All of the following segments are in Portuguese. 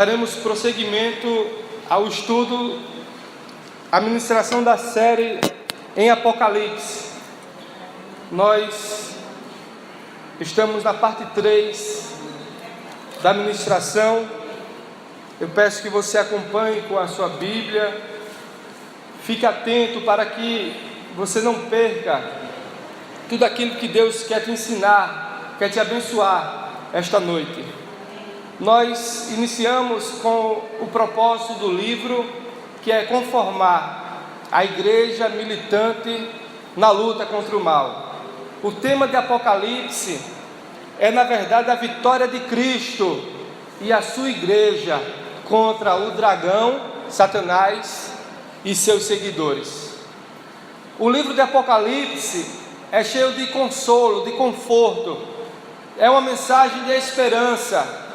Daremos prosseguimento ao estudo, à ministração da série em Apocalipse. Nós estamos na parte 3 da ministração. Eu peço que você acompanhe com a sua Bíblia. Fique atento para que você não perca tudo aquilo que Deus quer te ensinar, quer te abençoar esta noite. Nós iniciamos com o propósito do livro, que é conformar a igreja militante na luta contra o mal. O tema de Apocalipse é, na verdade, a vitória de Cristo e a sua igreja contra o dragão, Satanás e seus seguidores. O livro de Apocalipse é cheio de consolo, de conforto. É uma mensagem de esperança,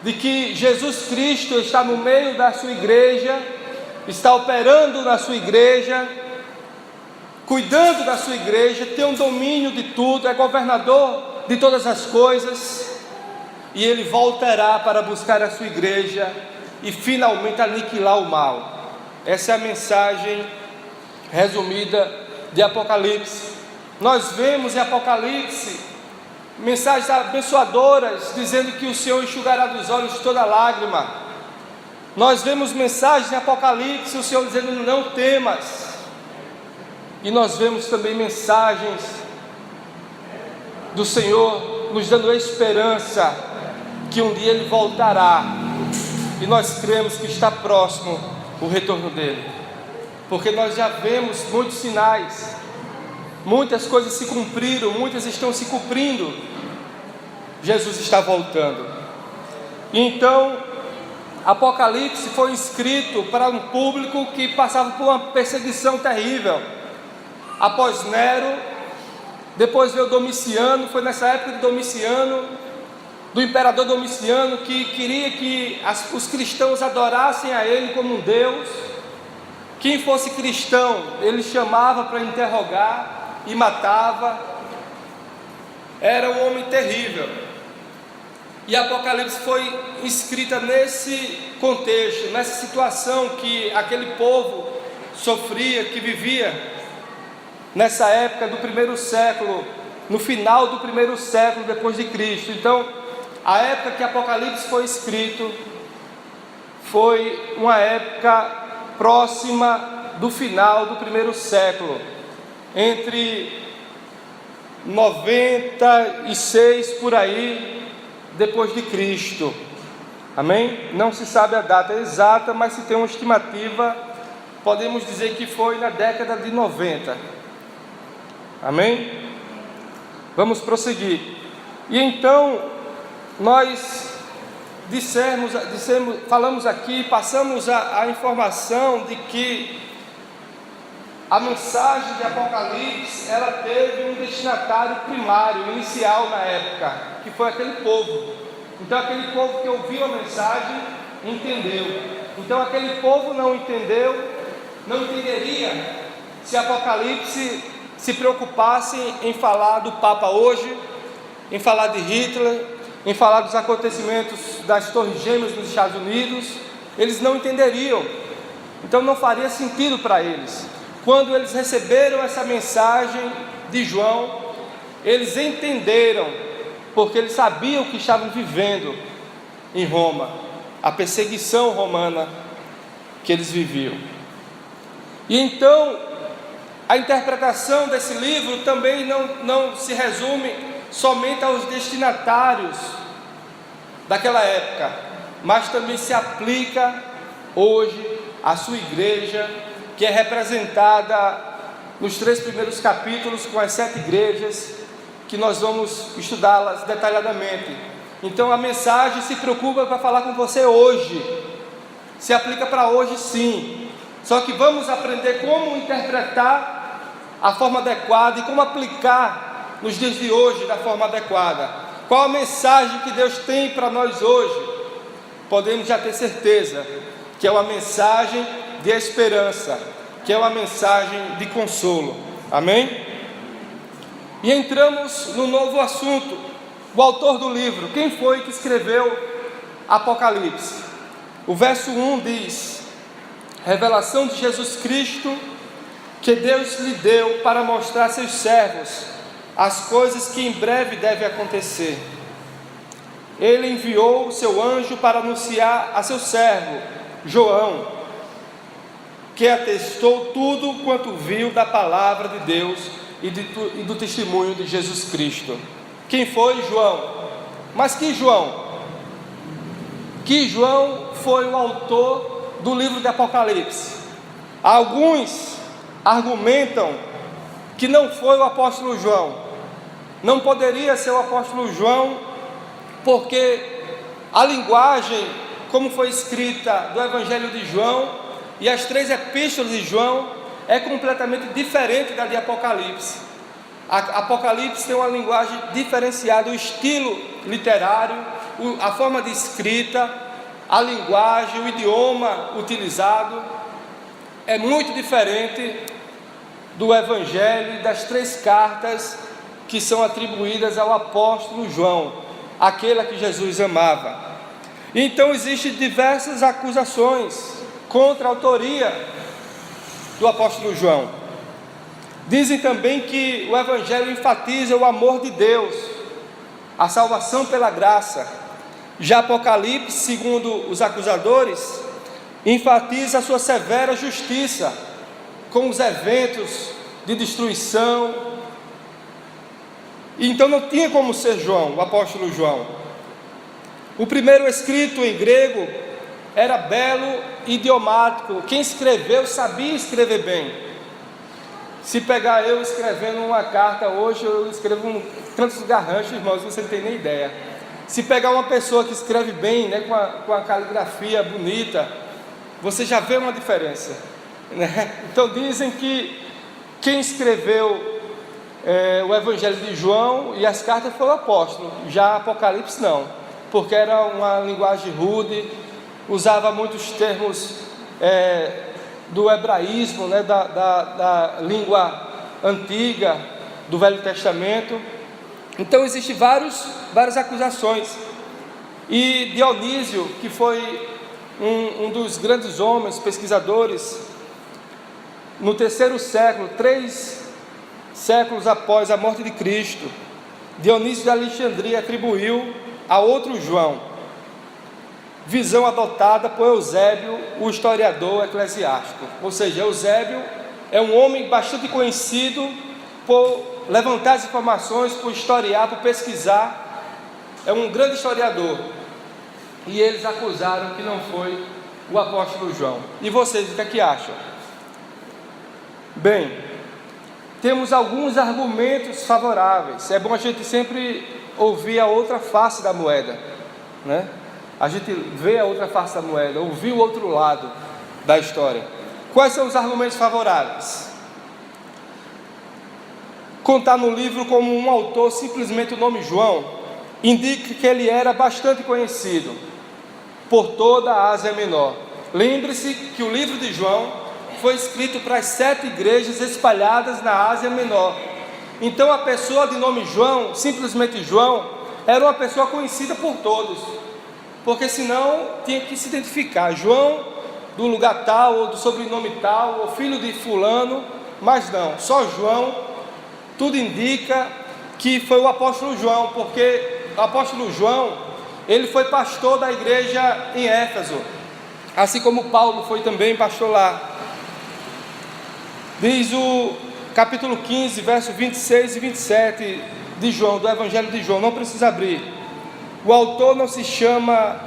de que Jesus Cristo está no meio da sua igreja, está operando na sua igreja, cuidando da sua igreja, tem um domínio de tudo, é governador de todas as coisas, e Ele voltará para buscar a sua igreja e finalmente aniquilar o mal. Essa é a mensagem resumida de Apocalipse. Nós vemos em Apocalipse mensagens abençoadoras, dizendo que o Senhor enxugará dos olhos toda lágrima. Nós vemos mensagens em Apocalipse, o Senhor dizendo: não temas. E nós vemos também mensagens do Senhor nos dando esperança, que um dia Ele voltará, e nós cremos que está próximo o retorno dEle, porque nós já vemos muitos sinais. Muitas coisas se cumpriram, muitas estão se cumprindo. Jesus está voltando. Então, Apocalipse foi escrito para um público que passava por uma perseguição terrível. Após Nero, depois veio Domiciano. Foi nessa época de Domiciano, do imperador Domiciano, que queria que os cristãos adorassem a ele como um Deus. Quem fosse cristão, ele chamava para interrogar e matava. Era um homem terrível. E Apocalipse foi escrita nesse contexto, nessa situação que aquele povo sofria, que vivia nessa época do primeiro século, no final do primeiro século depois de Cristo. Então, a época que Apocalipse foi escrito foi uma época próxima do final do primeiro século, entre 96 por aí depois de Cristo. Amém? Não se sabe a data exata, mas se tem uma estimativa, podemos dizer que foi na década de 90. Amém? Vamos prosseguir. E então nós falamos aqui, passamos a informação de que a mensagem de Apocalipse, ela teve um destinatário primário, inicial na época, que foi aquele povo. Então aquele povo que ouviu a mensagem, entendeu. Então aquele povo não entendeu, não entenderia se Apocalipse se preocupasse em falar do Papa hoje, em falar de Hitler, em falar dos acontecimentos das Torres Gêmeas nos Estados Unidos. Eles não entenderiam. Então não faria sentido para eles. Quando eles receberam essa mensagem de João, eles entenderam, porque eles sabiam o que estavam vivendo em Roma, a perseguição romana que eles viviam. E então, a interpretação desse livro também não se resume somente aos destinatários daquela época, mas também se aplica hoje à sua igreja, que é representada nos 3 primeiros capítulos, com as 7 igrejas, que nós vamos estudá-las detalhadamente. Então a mensagem se preocupa para falar com você hoje, se aplica para hoje sim, só que vamos aprender como interpretar a forma adequada e como aplicar nos dias de hoje da forma adequada. Qual a mensagem que Deus tem para nós hoje? Podemos já ter certeza que é uma mensagem de esperança, que é uma mensagem de consolo. Amém? E entramos no novo assunto. O autor do livro, quem foi que escreveu Apocalipse? O verso 1 diz: revelação de Jesus Cristo, que Deus lhe deu para mostrar a seus servos as coisas que em breve devem acontecer. Ele enviou o seu anjo para anunciar a seu servo, João, que atestou tudo quanto viu da palavra de Deus e do testemunho de Jesus Cristo. Quem foi João? Mas que João? Que João foi o autor do livro de Apocalipse. Alguns argumentam que não foi o apóstolo João. Não poderia ser o apóstolo João, porque a linguagem, como foi escrita do Evangelho de João e as 3 epístolas de João, é completamente diferente da de Apocalipse. Apocalipse tem uma linguagem diferenciada, o estilo literário, a forma de escrita, a linguagem, o idioma utilizado é muito diferente do Evangelho e das 3 cartas que são atribuídas ao apóstolo João, aquele a que Jesus amava. Então existem diversas acusações contra a autoria do apóstolo João. Dizem também que o Evangelho enfatiza o amor de Deus, a salvação pela graça. Já Apocalipse, segundo os acusadores, enfatiza a sua severa justiça, com os eventos de destruição. Então não tinha como ser João, o apóstolo João. O primeiro escrito em grego era belo e idiomático. Quem escreveu sabia escrever bem. Se pegar eu escrevendo uma carta hoje, eu escrevo tantos garranchos, irmãos, você não tem nem ideia. Se pegar uma pessoa que escreve bem, né, com a caligrafia bonita, você já vê uma diferença, né? Então dizem que quem escreveu o Evangelho de João e as cartas foi o apóstolo. Já Apocalipse não, porque era uma linguagem rude, usava muitos termos do hebraísmo, né, da língua antiga do Velho Testamento. Então existem várias acusações. E Dionísio, que foi um dos grandes homens, pesquisadores, no 3º século, 3 séculos após a morte de Cristo, Dionísio de Alexandria atribuiu a outro João, visão adotada por Eusébio, o historiador eclesiástico. Ou seja, Eusébio é um homem bastante conhecido por levantar as informações, por historiar, por pesquisar. É um grande historiador. E eles acusaram que não foi o apóstolo João. E vocês, o que é que acham? Bem, temos alguns argumentos favoráveis. É bom a gente sempre ouvir a outra face da moeda, né? A gente vê a outra face da moeda, ouvir o outro lado da história. Quais são os argumentos favoráveis? Contar no livro como um autor simplesmente o nome João indica que ele era bastante conhecido por toda a Ásia Menor. Lembre-se que o livro de João foi escrito para as 7 igrejas espalhadas na Ásia Menor. Então a pessoa de nome João, simplesmente João, era uma pessoa conhecida por todos, porque senão tinha que se identificar, João do lugar tal, ou do sobrenome tal, ou filho de fulano. Mas não, só João. Tudo indica que foi o apóstolo João, porque o apóstolo João, ele foi pastor da igreja em Éfeso, assim como Paulo foi também pastor lá. Diz o capítulo 15, verso 26 e 27 de João, do Evangelho de João, não precisa abrir. O autor não se chama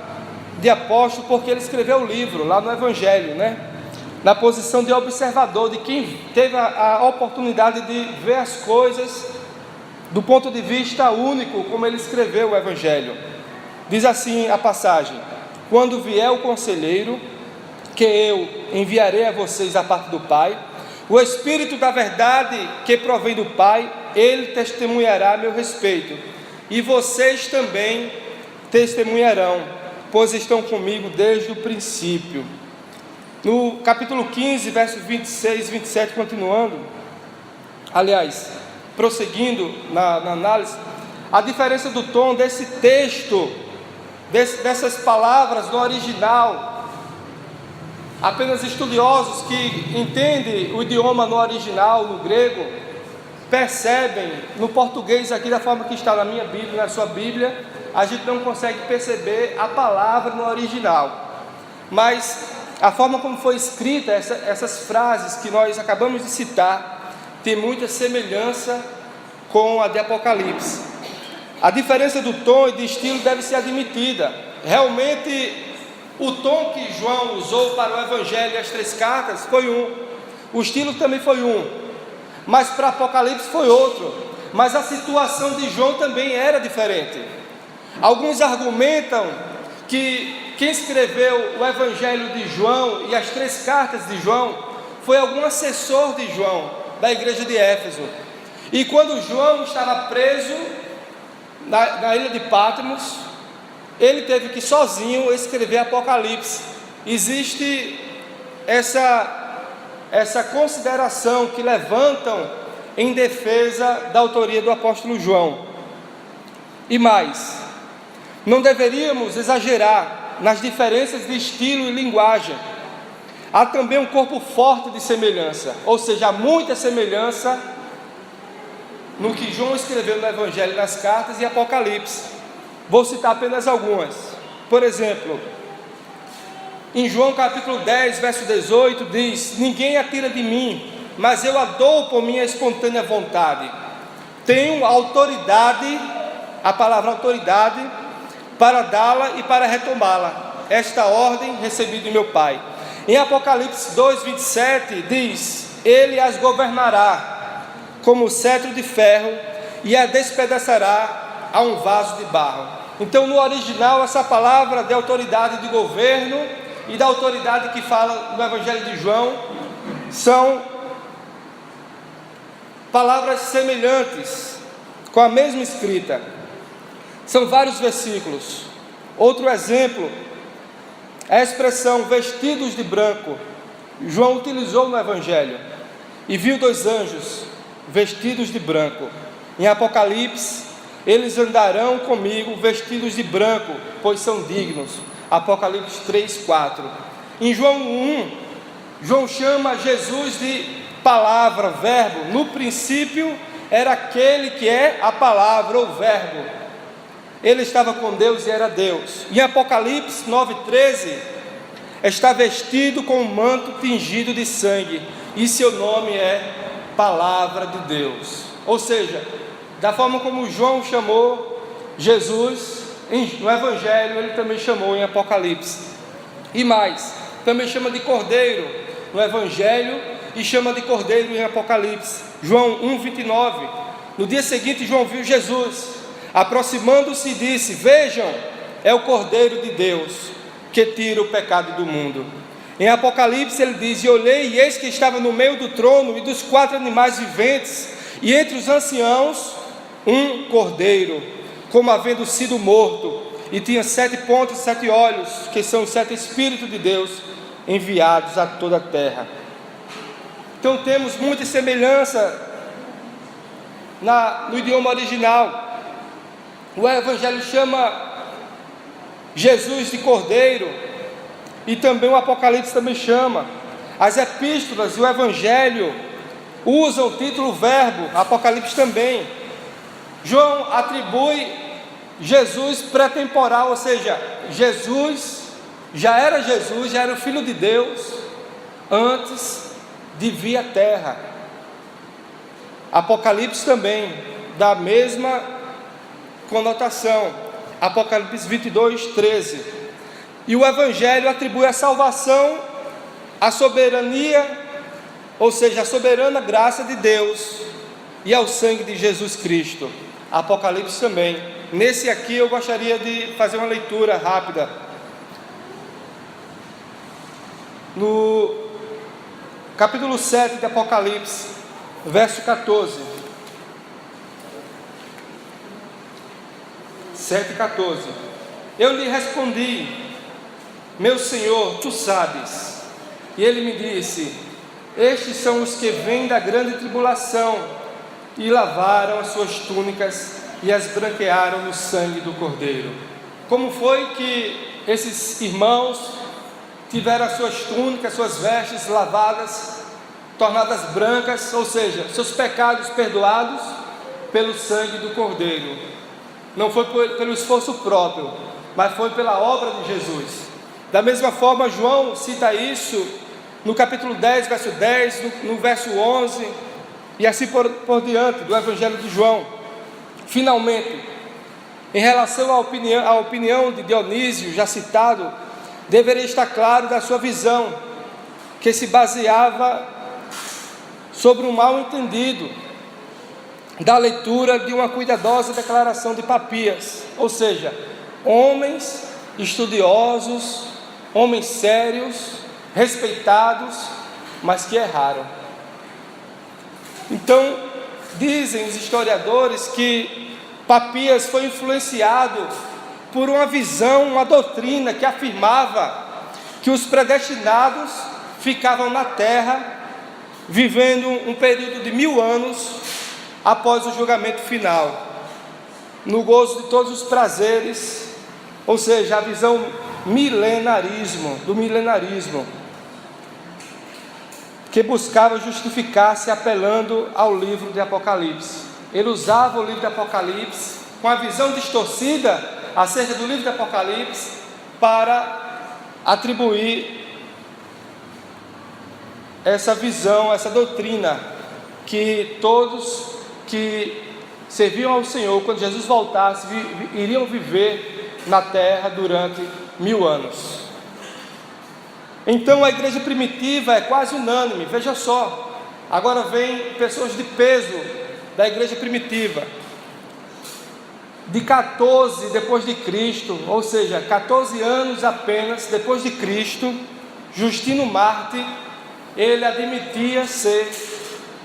de apóstolo porque ele escreveu o livro lá no Evangelho, né? Na posição de observador, de quem teve a oportunidade de ver as coisas do ponto de vista único, como ele escreveu o Evangelho. Diz assim a passagem: quando vier o conselheiro, que eu enviarei a vocês da parte do Pai, o Espírito da verdade que provém do Pai, ele testemunhará a meu respeito, e vocês também testemunharão, pois estão comigo desde o princípio. No capítulo 15, versos 26 e 27, continuando, aliás, prosseguindo na análise, a diferença do tom desse texto, dessas palavras no original, Apenas estudiosos que entendem o idioma no original, no grego, percebem no português aqui da forma que está na minha Bíblia, na sua Bíblia, a gente não consegue perceber a palavra no original, mas a forma como foi escrita essas frases que nós acabamos de citar tem muita semelhança com a de Apocalipse. A diferença do tom e de estilo deve ser admitida. Realmente o tom que João usou para o Evangelho e as 3 cartas foi um, o estilo também foi um, mas para Apocalipse foi outro, mas a situação de João também era diferente. Alguns argumentam que quem escreveu o Evangelho de João e as 3 cartas de João foi algum assessor de João, da igreja de Éfeso, e quando João estava preso na ilha de Patmos, ele teve que sozinho escrever Apocalipse. Existe essa consideração que levantam em defesa da autoria do apóstolo João. E mais, não deveríamos exagerar nas diferenças de estilo e linguagem. Há também um corpo forte de semelhança, ou seja, há muita semelhança no que João escreveu no Evangelho, nas cartas e Apocalipse. Vou citar apenas algumas. Por exemplo, em João capítulo 10, verso 18, diz: ninguém atira de mim, mas eu a dou por minha espontânea vontade. Tenho autoridade, a palavra autoridade, para dá-la e para retomá-la. Esta ordem recebi de meu Pai. Em Apocalipse 2, 27, diz: ele as governará como cetro de ferro e a despedaçará a um vaso de barro. Então, no original, essa palavra de autoridade de governo e da autoridade que fala no Evangelho de João são palavras semelhantes, com a mesma escrita. São vários versículos. Outro exemplo é a expressão vestidos de branco. João utilizou no Evangelho: e viu 2 anjos vestidos de branco. Em Apocalipse: eles andarão comigo vestidos de branco, pois são dignos. Apocalipse 3, 4. Em João 1, João chama Jesus de palavra, verbo. No princípio era aquele que é a palavra, ou verbo. Ele estava com Deus e era Deus. Em Apocalipse 9, 13, está vestido com um manto tingido de sangue, e seu nome é Palavra de Deus. Ou seja, da forma como João chamou Jesus no Evangelho, ele também chamou em Apocalipse. E mais, também chama de Cordeiro no Evangelho e chama de Cordeiro em Apocalipse. João 1, 29. No dia seguinte, João viu Jesus, aproximando-se, e disse: vejam, é o Cordeiro de Deus, que tira o pecado do mundo. Em Apocalipse ele diz: e olhei, e eis que estava no meio do trono e dos 4 animais viventes, e entre os anciãos um cordeiro, como havendo sido morto, e tinha 7 pontas e 7 olhos, que são os 7 Espíritos de Deus enviados a toda a terra. Então temos muita semelhança no idioma original. O Evangelho chama Jesus de Cordeiro, e também o Apocalipse também chama. As epístolas e o Evangelho usam o título verbo, Apocalipse também. João atribui Jesus pré-temporal, ou seja, Jesus já era o Filho de Deus antes de vir à terra. Apocalipse também, da mesma conotação, Apocalipse 22, 13. E o Evangelho atribui a salvação, a soberania, ou seja, a soberana graça de Deus, e ao sangue de Jesus Cristo. Apocalipse também. Nesse aqui eu gostaria de fazer uma leitura rápida. No capítulo 7 de Apocalipse, verso 14. 7,14. Eu lhe respondi: meu Senhor, tu sabes. E ele me disse: estes são os que vêm da grande tribulação, e lavaram as suas túnicas e as branquearam no sangue do Cordeiro. Como foi que esses irmãos tiveram as suas túnicas, suas vestes lavadas, tornadas brancas, ou seja, seus pecados perdoados pelo sangue do Cordeiro. Não foi pelo esforço próprio, mas foi pela obra de Jesus. Da mesma forma, João cita isso no capítulo 10, verso 10, no verso 11, e assim por diante, do Evangelho de João. Finalmente, em relação à opinião de Dionísio, já citado, deveria estar claro da sua visão, que se baseava sobre um mal entendido da leitura de uma cuidadosa declaração de Papias, ou seja, homens estudiosos, homens sérios, respeitados, mas que erraram. Então, dizem os historiadores que Papias foi influenciado por uma visão, uma doutrina que afirmava que os predestinados ficavam na terra, vivendo um período de 1000 anos após o julgamento final, no gozo de todos os prazeres, ou seja, a visão do milenarismo, que buscava justificar-se apelando ao livro de Apocalipse. Ele usava o livro de Apocalipse com a visão distorcida acerca do livro de Apocalipse para atribuir essa visão, essa doutrina, que todos que serviam ao Senhor, quando Jesus voltasse, iriam viver na terra durante 1000 anos. Então a igreja primitiva é quase unânime. Veja só, agora vem pessoas de peso da igreja primitiva, de 14 depois de Cristo, ou seja, 14 anos apenas depois de Cristo, Justino Marte, ele admitia ser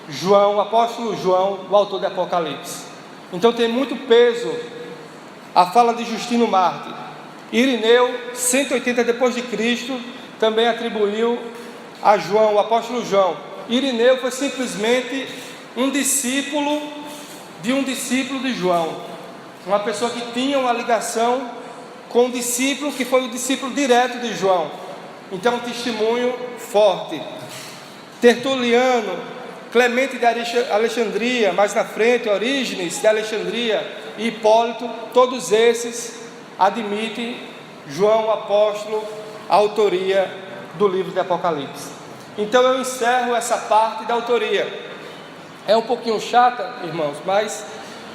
João, o apóstolo João, o autor de Apocalipse. Então tem muito peso a fala de Justino Marte. Irineu, 180 depois de Cristo, também atribuiu a João, o apóstolo João. Irineu foi simplesmente um discípulo de João, uma pessoa que tinha uma ligação com o discípulo, que foi o discípulo direto de João. Então um testemunho forte. Tertuliano, Clemente de Alexandria, mais na frente, Orígenes de Alexandria e Hipólito, todos esses admitem João, o apóstolo, a autoria do livro de Apocalipse. Então eu encerro essa parte da autoria. É um pouquinho chata, irmãos, mas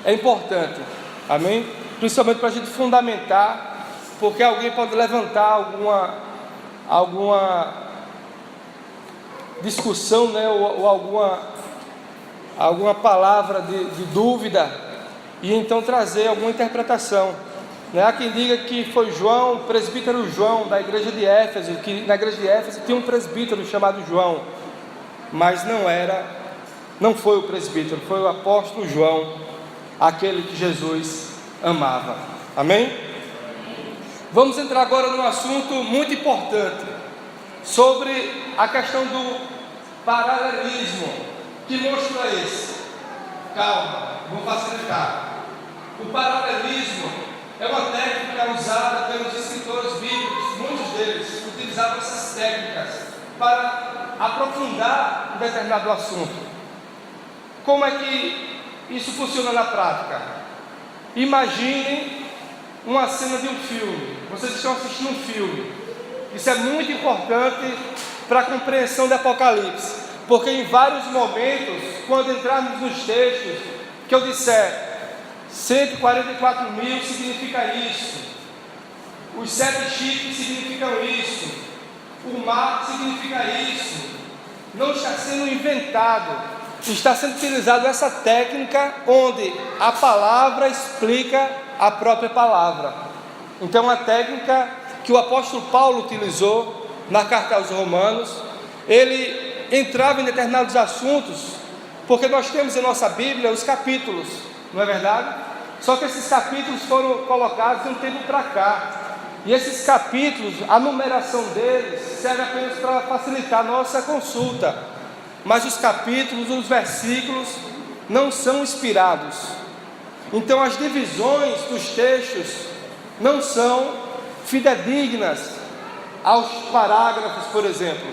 é importante, amém? Principalmente para a gente fundamentar, porque alguém pode levantar alguma discussão, né, ou alguma palavra de dúvida, e então trazer alguma interpretação. Há quem diga que foi João, o presbítero João, da igreja de Éfeso, que na igreja de Éfeso tinha um presbítero chamado João, mas não foi o presbítero, foi o apóstolo João, aquele que Jesus amava. Amém? Vamos entrar agora num assunto muito importante, sobre a questão do paralelismo. Que monstro é esse? Calma, vou facilitar. O paralelismo é uma técnica usada pelos escritores bíblicos. Muitos deles utilizavam essas técnicas para aprofundar um determinado assunto. Como é que isso funciona na prática? Imaginem uma cena de um filme. Vocês estão assistindo um filme. Isso é muito importante para a compreensão do Apocalipse, porque em vários momentos, quando entrarmos nos textos, que eu disser 144 mil significa isso, os 7 chifres significam isso, o mar significa isso, não está sendo inventado, está sendo utilizada essa técnica onde a palavra explica a própria palavra. Então a técnica que o apóstolo Paulo utilizou na carta aos Romanos, ele entrava em determinados assuntos, porque nós temos em nossa Bíblia os capítulos, não é verdade? Só que esses capítulos foram colocados de um tempo para cá, e esses capítulos, a numeração deles serve apenas para facilitar a nossa consulta, mas os capítulos, os versículos não são inspirados. Então as divisões dos textos não são fidedignas aos parágrafos, por exemplo.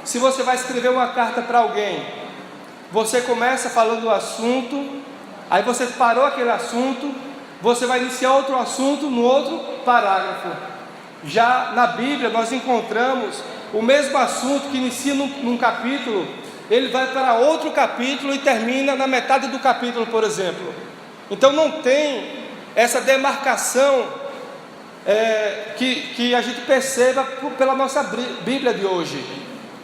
Se você vai escrever uma carta para alguém, você começa falando o assunto, aí você parou aquele assunto, você vai iniciar outro assunto no outro parágrafo. Já na Bíblia nós encontramos o mesmo assunto que inicia num capítulo, ele vai para outro capítulo e termina na metade do capítulo, por exemplo. Então não tem essa demarcação que a gente perceba pela nossa Bíblia de hoje.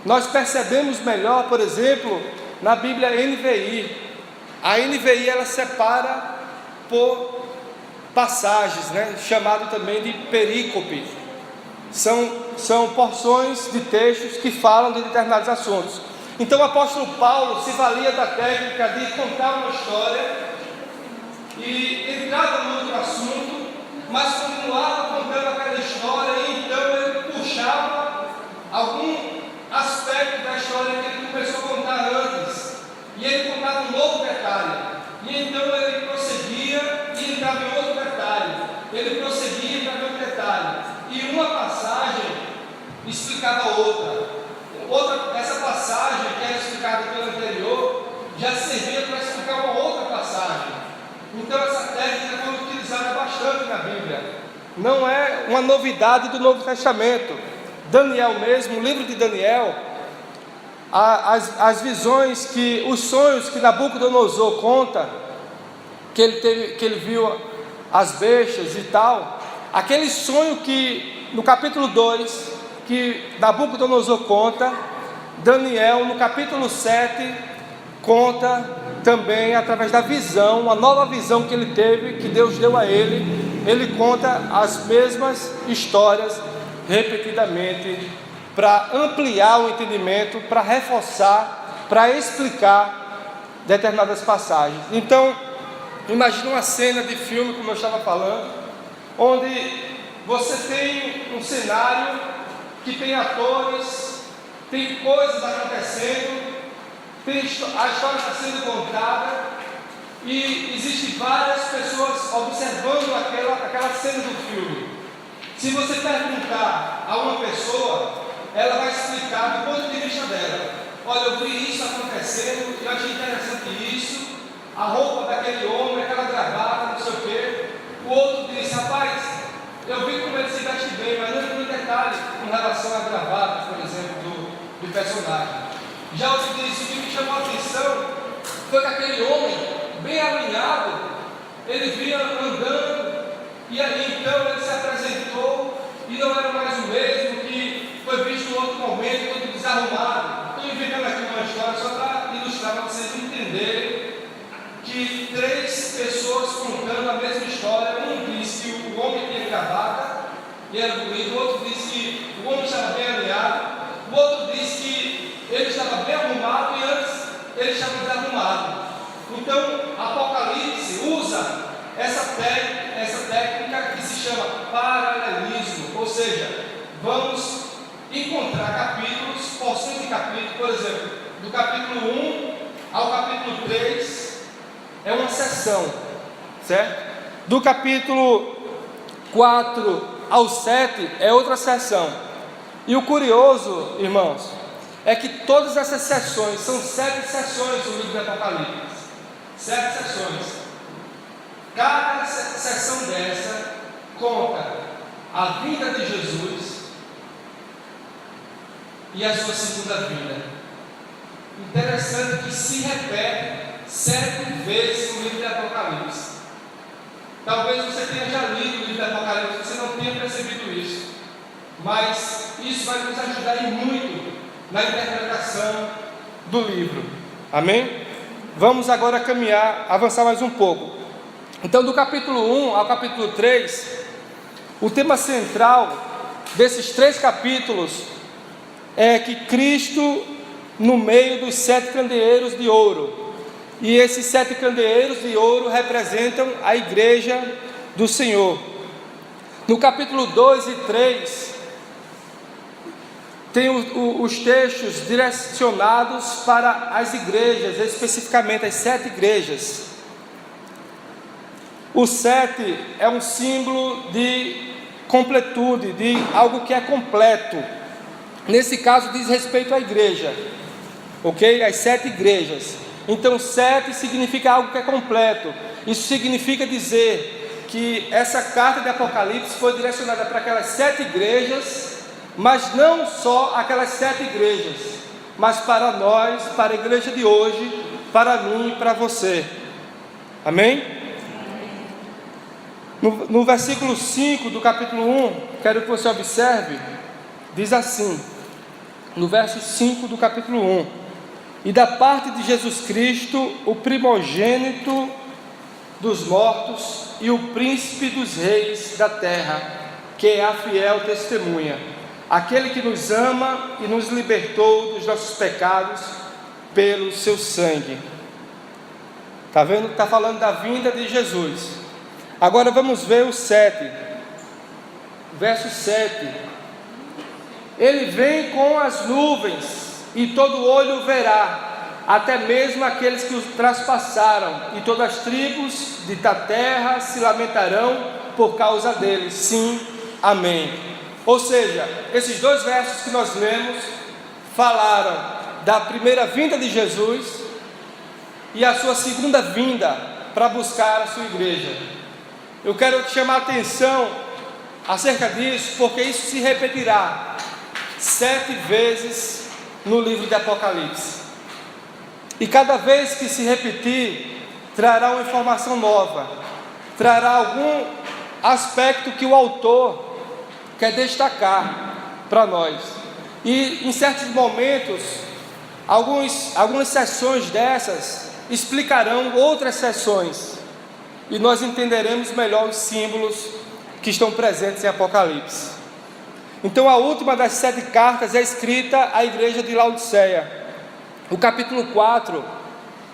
Nós percebemos melhor, por exemplo, na Bíblia NVI. A NVI ela separa por passagens, chamado também de perícope. São porções de textos que falam de determinados assuntos. Então o apóstolo Paulo se valia da técnica de contar uma história e entrava no outro assunto, mas continuava contando aquela história, e então ele puxava algum aspecto da história que ele começou a contar antes, e ele contava um novo detalhe, e então ele prosseguia e entrava em outro detalhe, ele prosseguia e entrava em outro detalhe, e uma passagem explicava outra. Essa passagem que era explicada pelo anterior já servia para explicar uma outra passagem. Então essa técnica foi utilizada bastante na Bíblia. Não é uma novidade do Novo Testamento. Daniel mesmo, o livro de Daniel, as visões, os sonhos que Nabucodonosor conta, que ele viu as bestas e tal, aquele sonho que no capítulo 2, que Nabucodonosor conta, Daniel no capítulo 7 conta também através da visão, uma nova visão que ele teve, que Deus deu a ele conta as mesmas histórias repetidamente, para ampliar o entendimento, para reforçar, para explicar determinadas passagens. Então, imagine uma cena de filme, como eu estava falando, onde você tem um cenário que tem atores, tem coisas acontecendo, a história está sendo contada, e existem várias pessoas observando aquela cena do filme. Se você perguntar a uma pessoa, ela vai explicar do ponto de vista dela. Olha, eu vi isso acontecendo, eu achei interessante isso, a roupa daquele homem, aquela gravata, não sei o quê. O outro diz, rapaz, eu vi como ele se veste bem, mas não tem muito detalhe com relação à gravata, por exemplo, do personagem. Já outro diz, o que me chamou a atenção foi que aquele homem, bem alinhado, ele vinha andando, e ali então ele se apresentou, e não era mais o mesmo que foi visto em outro momento, todo desarrumado. Estou inventando aqui uma história só para ilustrar, para vocês entenderem que 3 pessoas contando a mesma história. Um disse que o homem tinha gravata e era bonito, o outro disse que o homem estava bem alinhado, o outro disse que ele estava bem arrumado e antes ele estava desarrumado. Então Apocalipse usa essa técnica que se chama paralelismo, ou seja, vamos encontrar capítulos, porções de capítulos, por exemplo, do capítulo 1 ao capítulo 3 é uma seção, certo? Do capítulo 4 ao 7 é outra seção. E o curioso, irmãos, é que todas essas seções, são 7 seções do livro de Apocalipse, 7 seções. Cada seção dessa conta a vinda de Jesus e a sua segunda vinda. Interessante que se repete 7 vezes no livro de Apocalipse. Talvez você tenha já lido o livro de Apocalipse, você não tenha percebido isso, mas isso vai nos ajudar muito na interpretação do livro. Amém? Vamos agora avançar mais um pouco. Então, do capítulo 1 ao capítulo 3, o tema central desses 3 capítulos é que Cristo no meio dos 7 candeeiros de ouro, e esses 7 candeeiros de ouro representam a igreja do Senhor. No capítulo 2 e 3 tem os textos direcionados para as igrejas, especificamente as 7 igrejas. O 7 é um símbolo de completude, de algo que é completo. Nesse caso diz respeito à igreja, ok? As 7 igrejas. Então 7 significa algo que é completo. Isso significa dizer que essa carta de Apocalipse foi direcionada para aquelas 7 igrejas, mas não só aquelas 7 igrejas, mas para nós, para a igreja de hoje, para mim e para você. Amém? No versículo 5 do capítulo 1, quero que você observe, diz assim, no verso 5 do capítulo 1: e da parte de Jesus Cristo, o primogênito dos mortos e o príncipe dos reis da terra, que é a fiel testemunha, aquele que nos ama e nos libertou dos nossos pecados pelo seu sangue. Está vendo? Está falando da vinda de Jesus. Agora vamos ver o 7, verso 7. Ele vem com as nuvens, e todo olho o verá, até mesmo aqueles que o traspassaram, e todas as tribos da terra se lamentarão por causa dele. Sim, amém. Ou seja, esses 2 versos que nós lemos falaram da primeira vinda de Jesus e a sua segunda vinda para buscar a sua igreja. Eu quero te chamar a atenção acerca disso, porque isso se repetirá 7 vezes no livro de Apocalipse, e cada vez que se repetir, trará uma informação nova, trará algum aspecto que o autor quer destacar para nós. E em certos momentos, algumas sessões dessas explicarão outras sessões, e nós entenderemos melhor os símbolos que estão presentes em Apocalipse. Então a última das 7 cartas é escrita à igreja de Laodiceia. O capítulo 4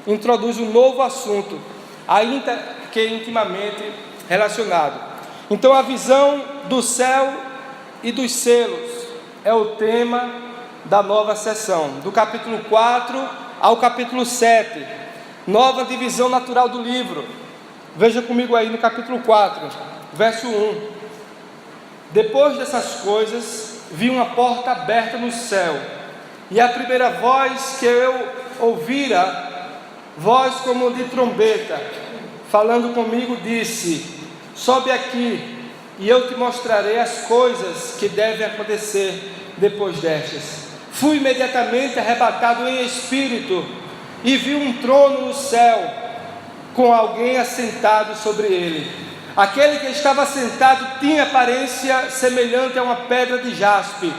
introduz um novo assunto, ainda que intimamente relacionado. Então a visão do céu e dos selos é o tema da nova sessão, do capítulo 4 ao capítulo 7, nova divisão natural do livro. Veja comigo aí no capítulo 4, verso 1. Depois dessas coisas, vi uma porta aberta no céu, e a primeira voz que eu ouvira, voz como de trombeta, falando comigo, disse: sobe aqui, e eu te mostrarei as coisas que devem acontecer depois destas. Fui imediatamente arrebatado em espírito, e vi um trono no céu, com alguém assentado sobre ele. Aquele que estava sentado tinha aparência semelhante a uma pedra de jaspe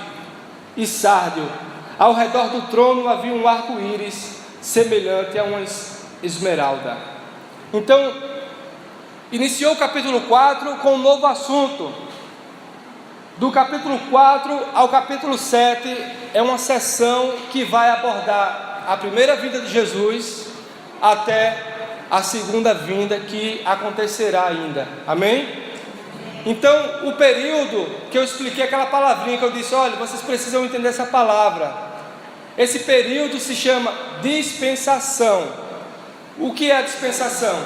e sárdio. Ao redor do trono havia um arco-íris semelhante a uma esmeralda. Então, iniciou o capítulo 4 com um novo assunto. Do capítulo 4 ao capítulo 7 é uma sessão que vai abordar a primeira vinda de Jesus até a segunda vinda, que acontecerá ainda. Amém? Então, o período que eu expliquei, aquela palavrinha que eu disse, olha, vocês precisam entender essa palavra. Esse período se chama dispensação. O que é a dispensação?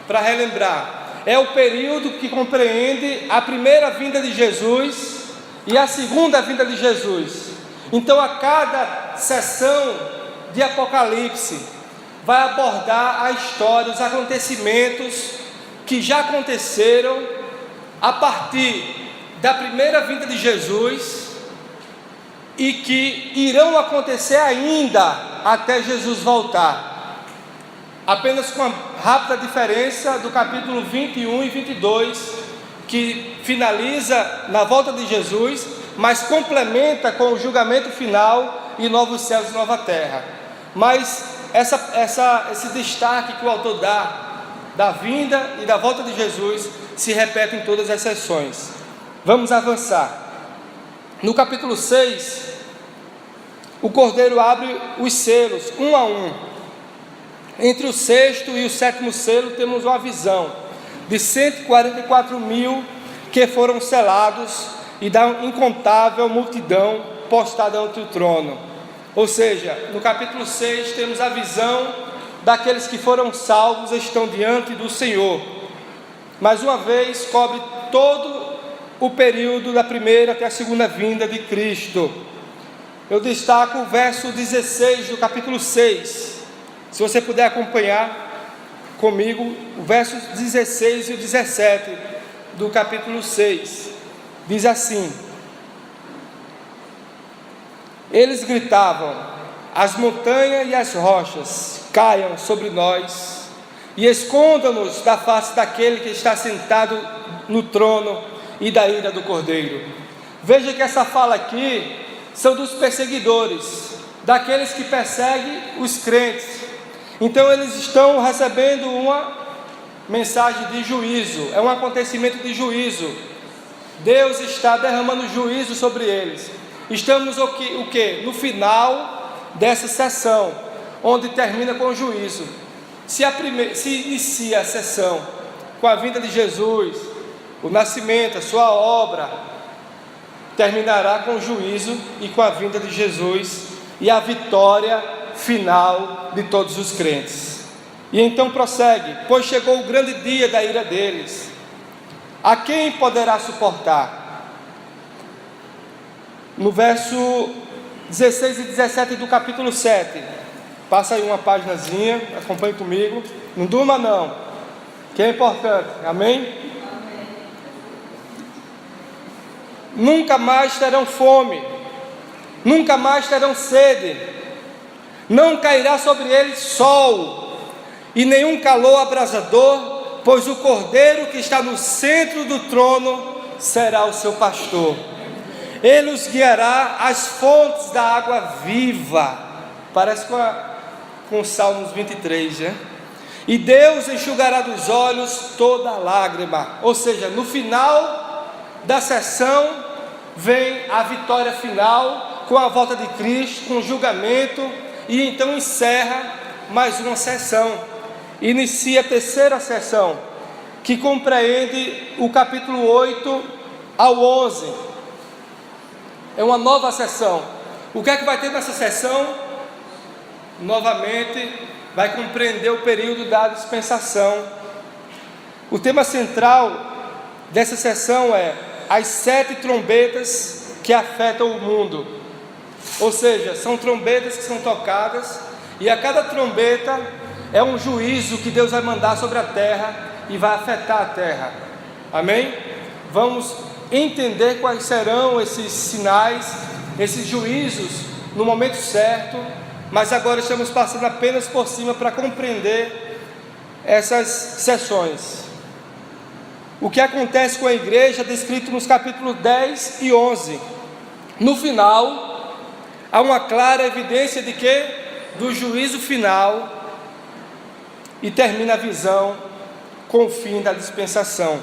Para relembrar, é o período que compreende a primeira vinda de Jesus e a segunda vinda de Jesus. Então, a cada sessão de Apocalipse vai abordar a história, os acontecimentos que já aconteceram a partir da primeira vinda de Jesus e que irão acontecer ainda até Jesus voltar. Apenas com uma rápida diferença do capítulo 21 e 22, que finaliza na volta de Jesus, mas complementa com o julgamento final e novos céus e nova terra. Mas esse destaque que o autor dá da vinda e da volta de Jesus se repete em todas as sessões. Vamos avançar. No capítulo 6, o Cordeiro abre os selos, um a um. Entre o 6º e o 7º selo temos uma visão de 144.000 que foram selados e da incontável multidão postada ante o trono. Ou seja, no capítulo 6 temos a visão daqueles que foram salvos, estão diante do Senhor. Mais uma vez, cobre todo o período da primeira até a segunda vinda de Cristo. Eu destaco o verso 16 do capítulo 6. Se você puder acompanhar comigo, o verso 16 e o 17 do capítulo 6. Diz assim: eles gritavam: as montanhas e as rochas caiam sobre nós e escondam-nos da face daquele que está sentado no trono e da ira do Cordeiro. Veja que essa fala aqui são dos perseguidores, daqueles que perseguem os crentes. Então eles estão recebendo uma mensagem de juízo, é um acontecimento de juízo. Deus está derramando juízo sobre eles. Estamos o quê? No final dessa sessão, onde termina com o juízo. Se inicia a sessão com a vinda de Jesus, o nascimento, a sua obra, terminará com o juízo e com a vinda de Jesus e a vitória final de todos os crentes. E então prossegue: pois chegou o grande dia da ira deles, a quem poderá suportar? No verso 16 e 17 do capítulo 7, passa aí uma paginazinha, acompanhe comigo, não durma não, que é importante, amém? Nunca mais terão fome, nunca mais terão sede, não cairá sobre eles sol, e nenhum calor abrasador, pois o Cordeiro que está no centro do trono será o seu pastor. Ele os guiará às fontes da água viva. Parece com Salmos 23, né? E Deus enxugará dos olhos toda lágrima. Ou seja, no final da sessão vem a vitória final, com a volta de Cristo, com o julgamento, e então encerra mais uma sessão. Inicia a terceira sessão, que compreende o capítulo 8 ao 11. É uma nova sessão. O que é que vai ter nessa sessão? Novamente, vai compreender o período da dispensação. O tema central dessa sessão é as 7 trombetas que afetam o mundo. Ou seja, são trombetas que são tocadas, e a cada trombeta é um juízo que Deus vai mandar sobre a terra e vai afetar a terra. Amém? Vamos entender quais serão esses sinais, esses juízos no momento certo, mas agora estamos passando apenas por cima para compreender essas sessões. O que acontece com a igreja, descrito nos capítulos 10 e 11. No final, há uma clara evidência de que? Do juízo final, e termina a visão com o fim da dispensação.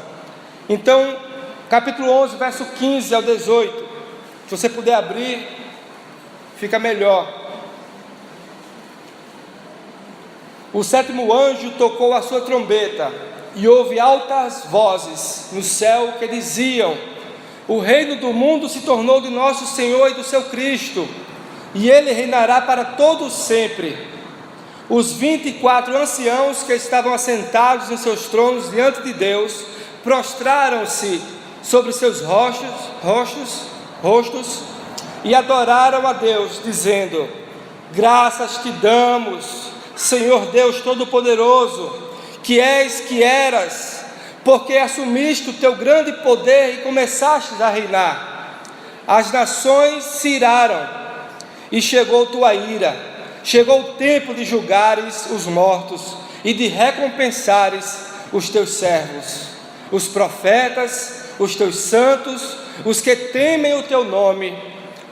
Então, capítulo 11, verso 15 ao 18, se você puder abrir, fica melhor. O 7º anjo tocou a sua trombeta, e houve altas vozes no céu que diziam: o reino do mundo se tornou de nosso Senhor e do seu Cristo, e ele reinará para todo sempre. Os 24 anciãos que estavam assentados em seus tronos diante de Deus prostraram-se sobre seus rostos e adoraram a Deus, dizendo: graças te damos, Senhor Deus Todo-Poderoso, que és, que eras, porque assumiste o teu grande poder e começaste a reinar. As nações se iraram, e chegou tua ira. Chegou o tempo de julgares os mortos e de recompensares os teus servos, os profetas, os teus santos, os que temem o teu nome,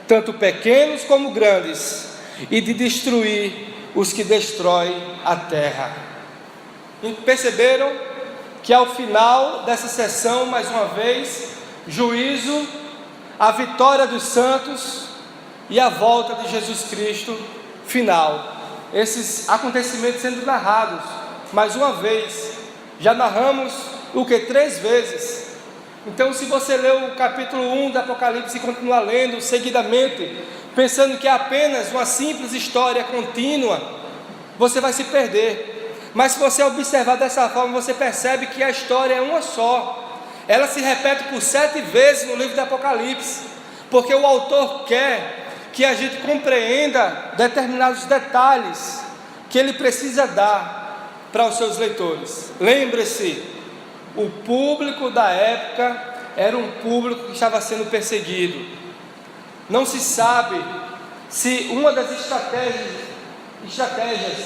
tanto pequenos como grandes, e de destruir os que destroem a terra. E perceberam que ao final dessa sessão, mais uma vez, juízo, a vitória dos santos e a volta de Jesus Cristo final. Esses acontecimentos sendo narrados mais uma vez. Já narramos o que? 3 vezes. Então, se você leu o capítulo 1 do Apocalipse e continuar lendo seguidamente, pensando que é apenas uma simples história contínua, você vai se perder. Mas se você observar dessa forma, você percebe que a história é uma só. ela se repete por 7 vezes no livro de Apocalipse, porque o autor quer que a gente compreenda determinados detalhes que ele precisa dar para os seus leitores. Lembre-se, o público da época era um público que estava sendo perseguido. Não se sabe se uma das estratégias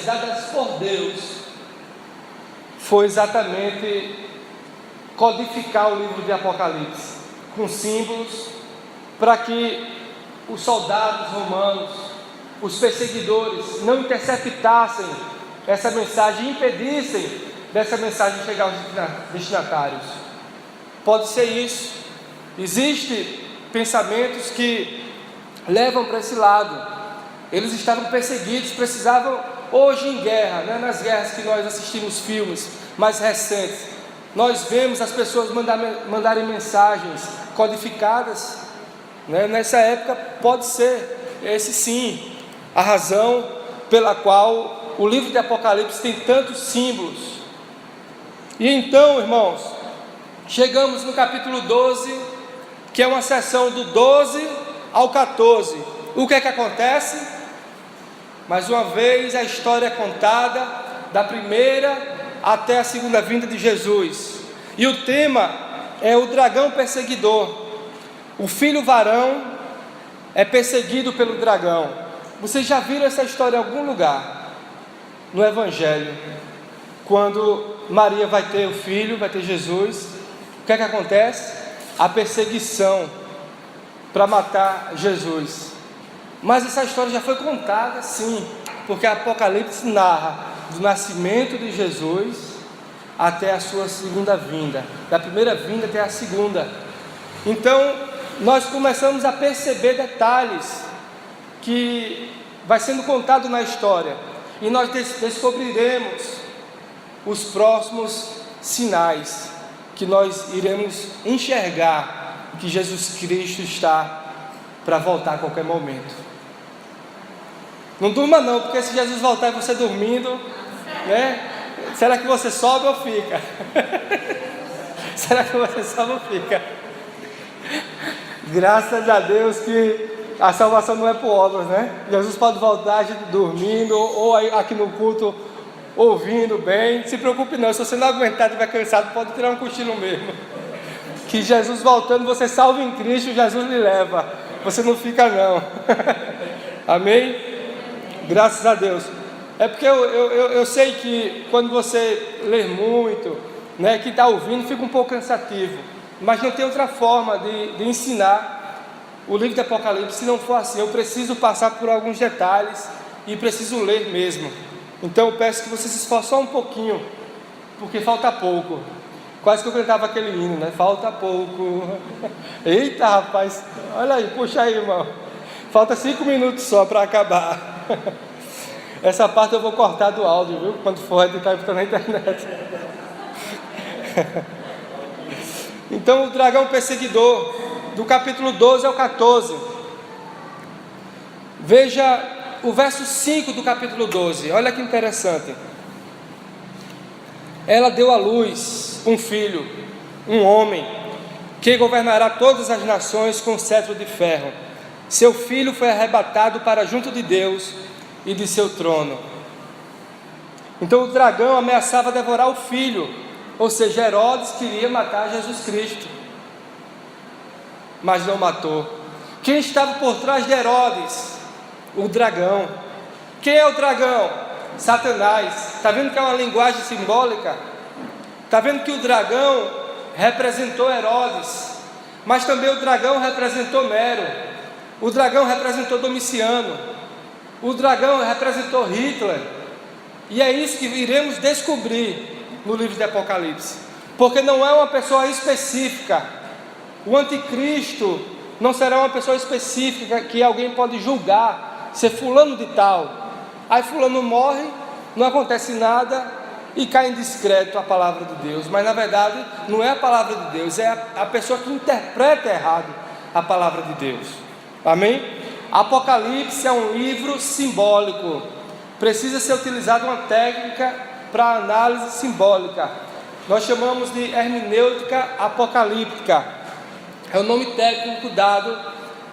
dadas por Deus foi exatamente codificar o livro de Apocalipse com símbolos, para que os soldados romanos, os perseguidores, não interceptassem essa mensagem e impedissem dessa mensagem chegar aos destinatários. Pode ser isso. Existem pensamentos que levam para esse lado. Eles estavam perseguidos, precisavam, hoje em guerra, né, nas guerras que nós assistimos filmes mais recentes, nós vemos as pessoas mandarem mensagens codificadas, né? Nessa época pode ser esse sim a razão pela qual o livro de Apocalipse tem tantos símbolos. E então, irmãos, chegamos no capítulo 12, que é uma seção do 12 ao 14. O que é que acontece? Mais uma vez a história é contada da primeira até a segunda vinda de Jesus, e o tema é o dragão perseguidor. O filho varão é perseguido pelo dragão. Vocês já viram essa história em algum lugar no Evangelho? Quando Maria vai ter o filho, vai ter Jesus, o que é que acontece? A perseguição para matar Jesus. Mas essa história já foi contada, sim, porque Apocalipse narra do nascimento de Jesus até a sua segunda vinda, da primeira vinda até a segunda. Então nós começamos a perceber detalhes que vai sendo contado na história, e nós descobriremos os próximos sinais que nós iremos enxergar que Jesus Cristo está para voltar a qualquer momento. Não durma não, porque se Jesus voltar e você dormindo, né? Será que você sobe ou fica? Será que você sobe ou fica? Graças a Deus que a salvação não é por obras, né? Jesus pode voltar a gente dormindo, ou aqui no culto ouvindo bem. Não se preocupe não, se você não aguentar, estiver cansado, pode tirar um cochilo mesmo. Que Jesus voltando, você salva em Cristo, Jesus lhe leva. Você não fica não. Amém? Graças a Deus. É porque eu sei que quando você lê muito, né, quem está ouvindo fica um pouco cansativo, mas não tem outra forma de ensinar o livro de Apocalipse se não for assim. Eu preciso passar por alguns detalhes e preciso ler mesmo. Então eu peço que você se esforce só um pouquinho, porque falta pouco. Quase que eu cantava aquele hino, né? Falta pouco. Eita, rapaz, olha aí, puxa aí, irmão. Falta 5 minutos só para acabar. Essa parte eu vou cortar do áudio, viu? Quando for editar e botar na internet. Então, o dragão perseguidor, do capítulo 12 ao 14. Veja o verso 5 do capítulo 12. Olha que interessante. Ela deu à luz um filho, um homem, que governará todas as nações com cetro de ferro. Seu filho foi arrebatado para junto de Deus e de seu trono. Então o dragão ameaçava devorar o filho, ou seja, Herodes queria matar Jesus Cristo, mas não matou. Quem estava por trás de Herodes? O dragão. Quem é o dragão? Satanás. Está vendo que é uma linguagem simbólica? Está vendo que o dragão representou Herodes, mas também o dragão representou Nero, o dragão representou Domiciano, o dragão representou Hitler. E é isso que iremos descobrir no livro de Apocalipse, porque não é uma pessoa específica. O anticristo não será uma pessoa específica que alguém pode julgar, ser fulano de tal. Aí fulano morre, não acontece nada e cai em descrédito a palavra de Deus. Mas na verdade não é a palavra de Deus, é a pessoa que interpreta errado a palavra de Deus. Amém? Apocalipse é um livro simbólico. Precisa ser utilizada uma técnica para análise simbólica. nós chamamos de hermenêutica apocalíptica. É o nome técnico dado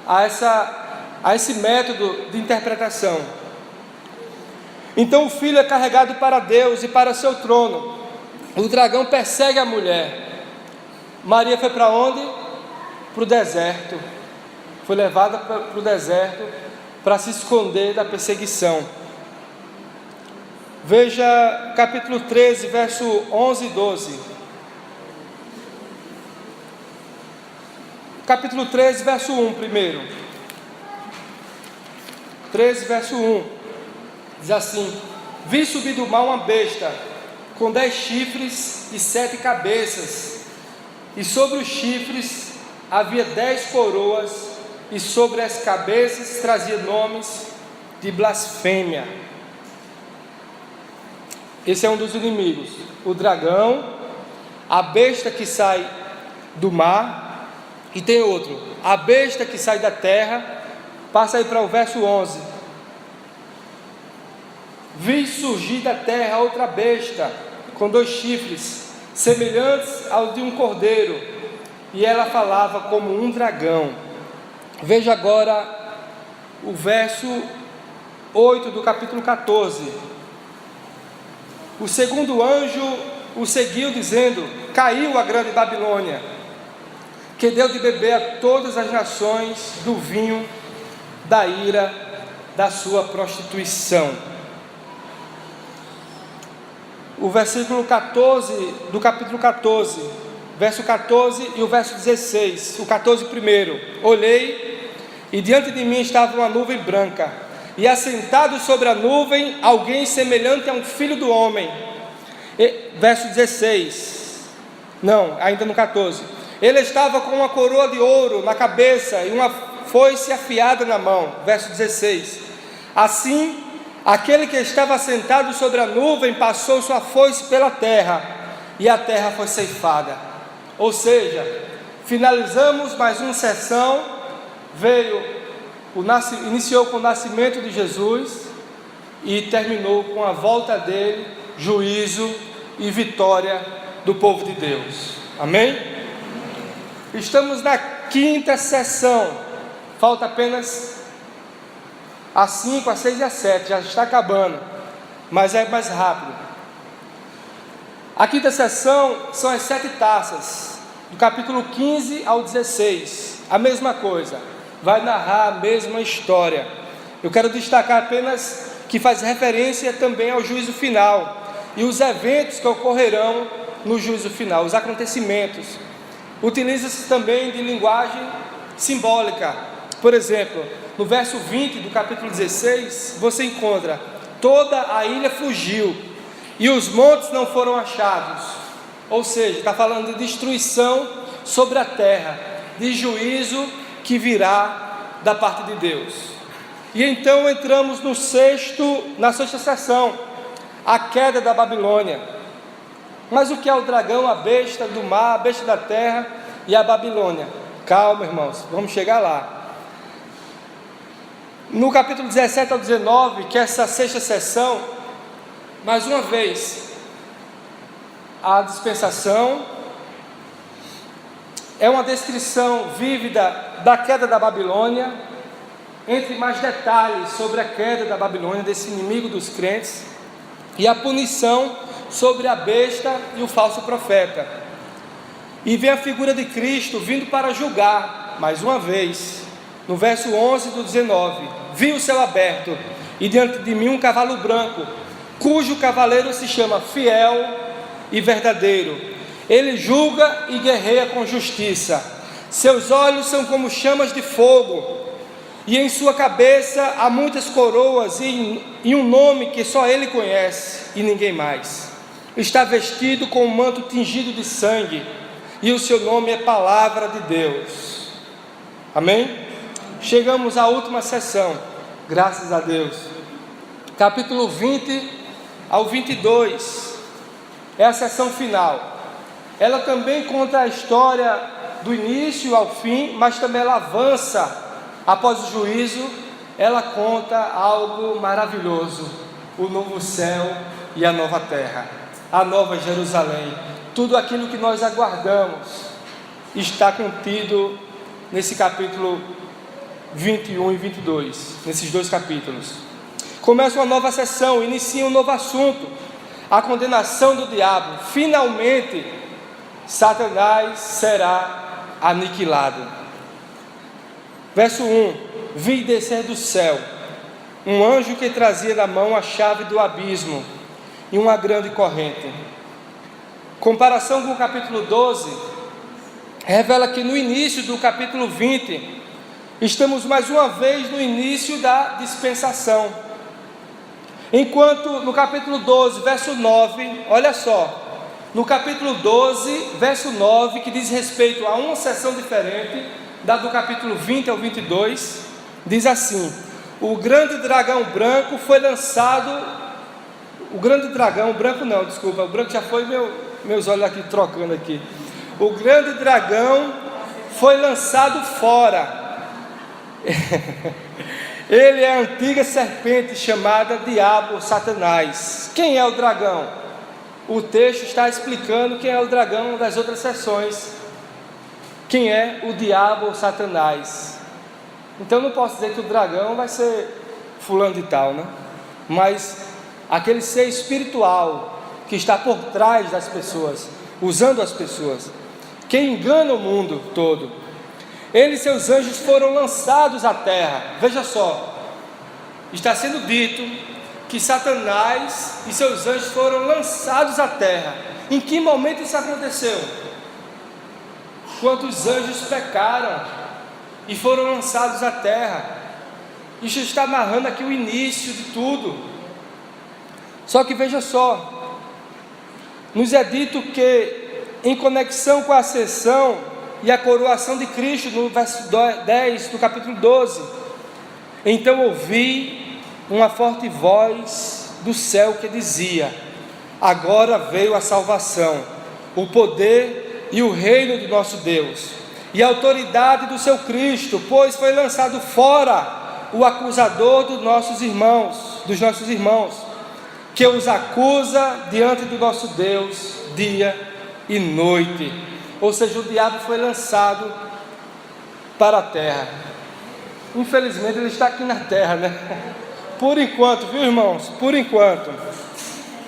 a esse método de interpretação. Então o filho é carregado para Deus e para seu trono. O dragão persegue a mulher. Maria foi para onde? Para o deserto. Foi levada para o deserto para se esconder da perseguição. Veja capítulo 13, verso 11 e 12. Capítulo 13, verso 1 primeiro. 13, verso 1. Diz assim: vi subir do mar uma besta, com 10 chifres e 7 cabeças, e sobre os chifres havia 10 coroas, e sobre as cabeças trazia nomes de blasfêmia. Esse é um dos inimigos, o dragão, a besta que sai do mar, e tem outro, a besta que sai da terra. Passa aí para o verso 11. Vi surgir da terra outra besta, com 2 chifres, semelhantes ao de um cordeiro, e ela falava como um dragão. Veja agora o verso 8 do capítulo 14. O segundo anjo o seguiu, dizendo: caiu a grande Babilônia, que deu de beber a todas as nações do vinho da ira da sua prostituição. O versículo 14 do capítulo 14, verso 14 e o verso 16, o 14 primeiro. Olhei, e diante de mim estava uma nuvem branca, e assentado sobre a nuvem, alguém semelhante a um filho do homem. Verso 16, não, ainda no 14. Ele estava com uma coroa de ouro na cabeça e uma foice afiada na mão. Verso 16. Assim, aquele que estava sentado sobre a nuvem passou sua foice pela terra, e a terra foi ceifada. Ou seja, finalizamos mais uma sessão. Iniciou com o nascimento de Jesus e terminou com a volta dele, juízo e vitória do povo de Deus. Amém? Estamos na 5ª sessão. Falta apenas a 5, a 6 e a 7. Já está acabando, mas é mais rápido. A 5ª sessão são as 7 taças, do capítulo 15 ao 16. A mesma coisa, vai narrar a mesma história. Eu quero destacar apenas que faz referência também ao juízo final e os eventos que ocorrerão no juízo final, os acontecimentos. Utiliza-se também de linguagem simbólica. Por exemplo, no verso 20 do capítulo 16, você encontra: toda a ilha fugiu e os montes não foram achados. Ou seja, está falando de destruição sobre a terra, de juízo que virá da parte de Deus. E então entramos na 6ª sessão, a queda da Babilônia. Mas o que é o dragão, a besta do mar, a besta da terra e a Babilônia? Calma, irmãos, vamos chegar lá. No capítulo 17 ao 19, que é essa 6ª sessão, mais uma vez, a dispensação é uma descrição vívida da queda da Babilônia, entre mais detalhes sobre a queda da Babilônia, desse inimigo dos crentes, e a punição sobre a besta e o falso profeta. E vem a figura de Cristo vindo para julgar, mais uma vez, no verso 11 do 19: vi o céu aberto, e diante de mim um cavalo branco, cujo cavaleiro se chama Fiel e Verdadeiro. Ele julga e guerreia com justiça. Seus olhos são como chamas de fogo, e em sua cabeça há muitas coroas e um nome que só ele conhece e ninguém mais. Está vestido com um manto tingido de sangue, e o seu nome é Palavra de Deus. Amém? Chegamos à última sessão, graças a Deus. Capítulo 20 ao 22 é a sessão final. Ela também conta a história do início ao fim, mas também ela avança após o juízo. Ela conta algo maravilhoso: o novo céu e a nova terra, a nova Jerusalém, tudo aquilo que nós aguardamos está contido nesse capítulo 21 e 22, nesses dois capítulos. Começa uma nova sessão, inicia um novo assunto, a condenação do diabo. Finalmente, Satanás será aniquilado. Verso 1: vi descer do céu um anjo que trazia na mão a chave do abismo e uma grande corrente. Comparação com o capítulo 12, revela que no início do capítulo 20, estamos mais uma vez no início da dispensação. Enquanto no capítulo 12, verso 9, olha só, no capítulo 12, verso 9, que diz respeito a uma sessão diferente, da do capítulo 20 ao 22, diz assim: o grande dragão branco foi lançado, o branco já foi meus olhos aqui trocando aqui, o grande dragão foi lançado fora, ele é a antiga serpente chamada Diabo, Satanás. Quem é o dragão? O texto está explicando quem é o dragão das outras sessões. Quem é o diabo ou Satanás? Então não posso dizer que o dragão vai ser fulano de tal, né? Mas aquele ser espiritual que está por trás das pessoas, usando as pessoas, que engana o mundo todo. Ele e seus anjos foram lançados à terra. Veja só, está sendo dito que Satanás e seus anjos foram lançados à terra. Em que momento isso aconteceu? Quando os anjos pecaram e foram lançados à terra. Isso está narrando aqui o início de tudo. Só que veja só, nos é dito que em conexão com a ascensão e a coroação de Cristo, no verso 10 do capítulo 12, então ouvi uma forte voz do céu que dizia: agora veio a salvação, o poder e o reino de nosso Deus, e a autoridade do seu Cristo, pois foi lançado fora o acusador dos nossos irmãos, que os acusa diante do nosso Deus dia e noite. Ou seja, o diabo foi lançado para a terra. Infelizmente ele está aqui na terra, né? Por enquanto, viu, irmãos? Por enquanto.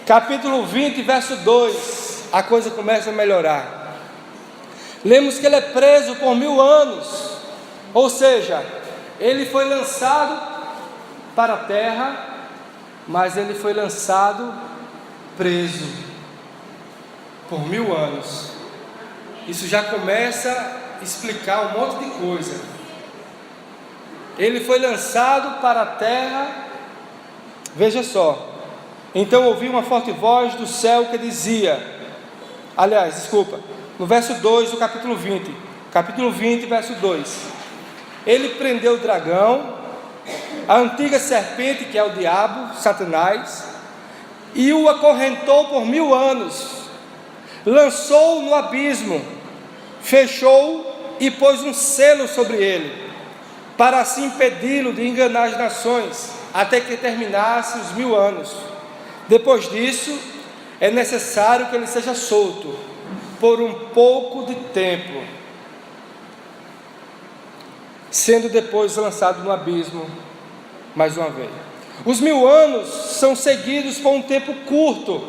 Capítulo 20, verso 2, a coisa começa a melhorar. Lemos que ele é preso por 1000 anos. Ou seja, ele foi lançado para a terra, mas ele foi lançado preso por 1000 anos. Isso já começa a explicar um monte de coisa. Ele foi lançado para a terra. Veja só, então ouvi uma forte voz do céu que dizia, no verso 2 do capítulo 20, verso 2, ele prendeu o dragão, a antiga serpente, que é o diabo, Satanás, e o acorrentou por 1000 anos, lançou-o no abismo, fechou e pôs um selo sobre ele, para assim impedi-lo de enganar as nações, até que terminasse os 1000 anos. Depois disso, é necessário que ele seja solto, por um pouco de tempo, sendo depois lançado no abismo, mais uma vez. Os 1000 anos são seguidos por um tempo curto,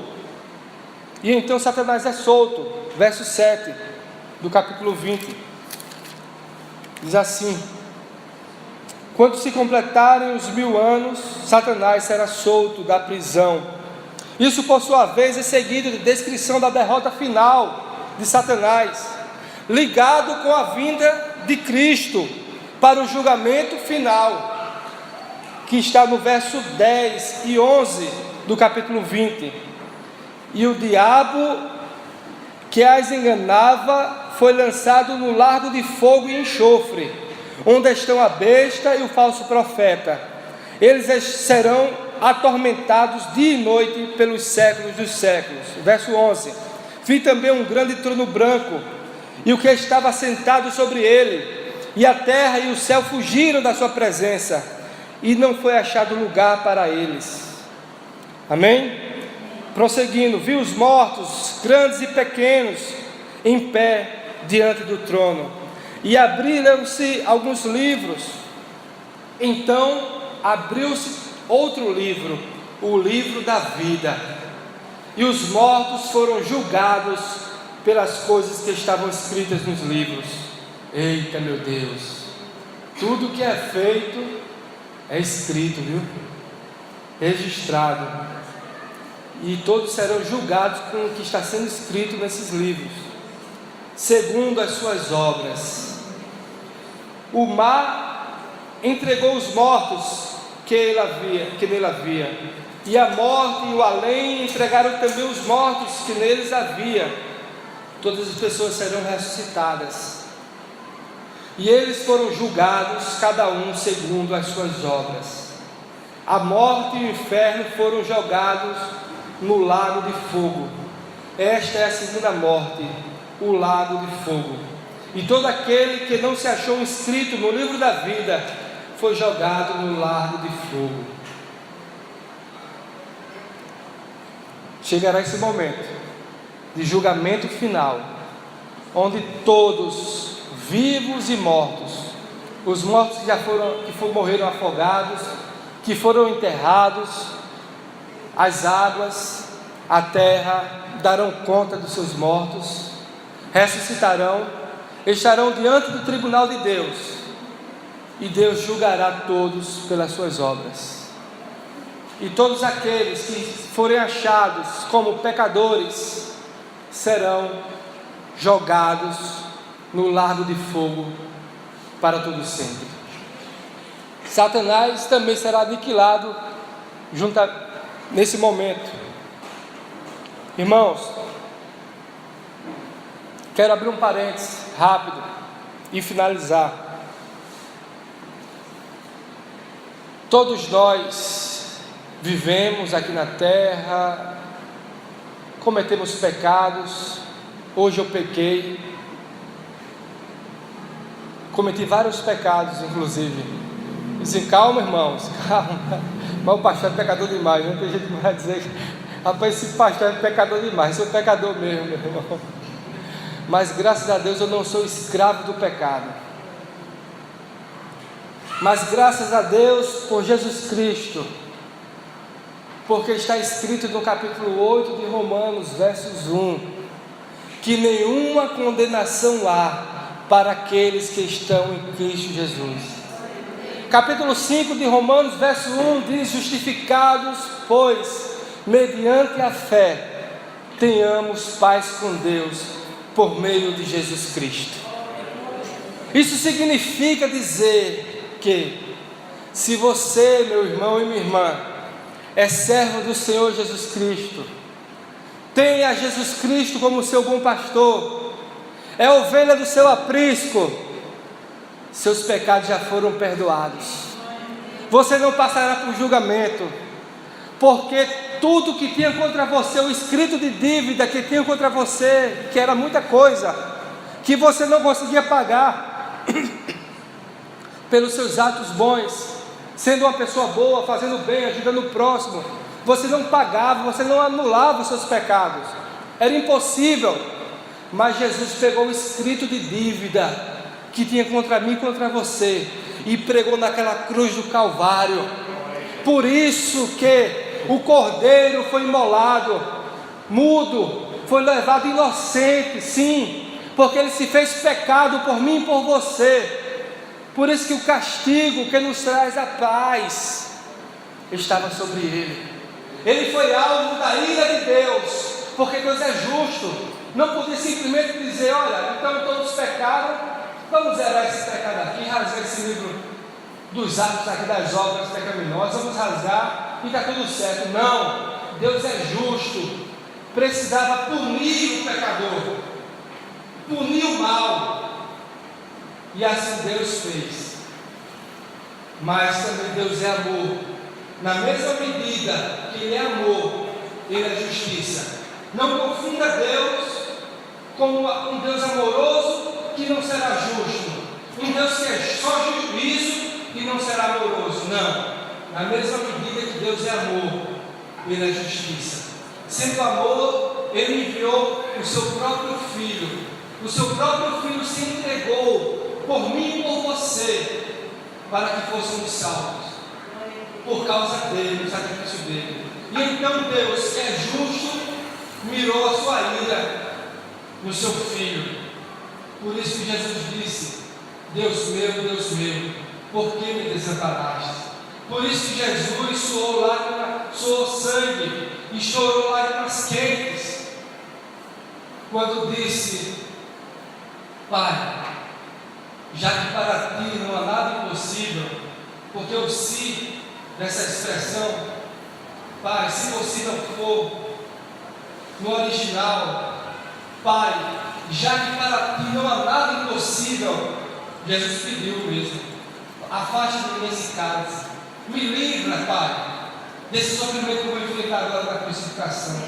e então Satanás é solto. Verso 7 do capítulo 20, diz assim: quando se completarem os 1000 anos, Satanás será solto da prisão. Isso, por sua vez, é seguido de descrição da derrota final de Satanás, ligado com a vinda de Cristo para o julgamento final, que está no verso 10 e 11 do capítulo 20. E o diabo que as enganava foi lançado no lago de fogo e enxofre, onde estão a besta e o falso profeta. Eles serão atormentados dia e noite pelos séculos dos séculos. Verso 11: vi também um grande trono branco, e o que estava sentado sobre ele, e a terra e o céu fugiram da sua presença, e não foi achado lugar para eles. Amém? prosseguindo, vi os mortos, grandes e pequenos, em pé diante do trono, e abriram-se alguns livros. Então abriu-se outro livro, o livro da vida, e os mortos foram julgados pelas coisas que estavam escritas nos livros. Eita, meu Deus, tudo que é feito é escrito, viu? Registrado, e todos serão julgados com o que está sendo escrito nesses livros, segundo as suas obras. O mar entregou os mortos que nele havia, e a morte e o além entregaram também os mortos que neles havia. Todas as pessoas serão ressuscitadas, e eles foram julgados, cada um segundo as suas obras. A morte e o inferno foram jogados no lago de fogo. Esta é a segunda morte, o lago de fogo. E todo aquele que não se achou inscrito no livro da vida foi jogado no lago de fogo. Chegará esse momento de julgamento final, onde todos, vivos e mortos, os mortos que morreram afogados, que foram enterrados, as águas, a terra darão conta dos seus mortos, ressuscitarão, estarão diante do tribunal de Deus, e Deus julgará todos pelas suas obras. E todos aqueles que forem achados como pecadores serão jogados no lago de fogo para todo sempre. Satanás também será aniquilado nesse momento. Irmãos, quero abrir um parênteses rápido e finalizar. Todos nós vivemos aqui na terra, cometemos pecados. Hoje eu pequei, cometi vários pecados, inclusive. Dizem, calma, irmãos, calma. Mas o pastor é pecador demais, né? Tem gente que vai dizer, rapaz, esse pastor é pecador demais. Eu sou pecador mesmo, meu irmão. Mas graças a Deus eu não sou escravo do pecado. Mas graças a Deus por Jesus Cristo, porque está escrito no capítulo 8 de Romanos, versos 1, que nenhuma condenação há para aqueles que estão em Cristo Jesus. Capítulo 5 de Romanos, verso 1 diz: justificados, pois, mediante a fé, tenhamos paz com Deus, por meio de Jesus Cristo. Isso significa dizer que, se você, meu irmão e minha irmã, é servo do Senhor Jesus Cristo, tem a Jesus Cristo como seu bom pastor, é ovelha do seu aprisco, seus pecados já foram perdoados. Você não passará por julgamento, porque tudo que tinha contra você, o escrito de dívida que tinha contra você, que era muita coisa, que você não conseguia pagar, pelos seus atos bons, sendo uma pessoa boa, fazendo bem, ajudando o próximo, você não pagava, você não anulava os seus pecados, era impossível. Mas Jesus pegou o escrito de dívida que tinha contra mim e contra você, e pregou naquela cruz do Calvário. Por isso que o Cordeiro foi imolado, mudo, foi levado inocente, sim, porque ele se fez pecado por mim e por você. Por isso que o castigo que nos traz a paz estava sobre ele. Ele foi alvo da ira de Deus, porque Deus é justo. Não podia simplesmente dizer, olha, então todos pecaram, vamos zerar esse pecado aqui, rasgar esse livro dos atos aqui, das obras pecaminosas, vamos rasgar e está tudo certo. Não, Deus é justo, precisava punir o pecador, punir o mal, e assim Deus fez. Mas também Deus é amor. Na mesma medida que Ele é amor, Ele é justiça. Não confunda Deus com um Deus amoroso que não será justo, um Deus que é só juízo e não será amoroso. Não, na mesma medida que Deus é amor, Ele é justiça. Sendo amor, Ele enviou o seu próprio Filho. O seu próprio Filho se entregou por mim e por você, para que fôssemos salvos, por causa dele, do sacrifício dele. E então Deus, que é justo, mirou a sua ira no seu Filho. Por isso que Jesus disse: Deus meu, por que me desamparaste? Por isso que Jesus suou sangue e chorou lágrimas quentes, quando disse: Pai, já que para ti não há nada impossível, porque o se dessa expressão, Pai, se você não for no original, Pai, já que para ti não há nada impossível, Jesus pediu mesmo: afaste de mim esse cálice, me livra, Pai, desse sofrimento que eu vou enfrentar agora na crucificação.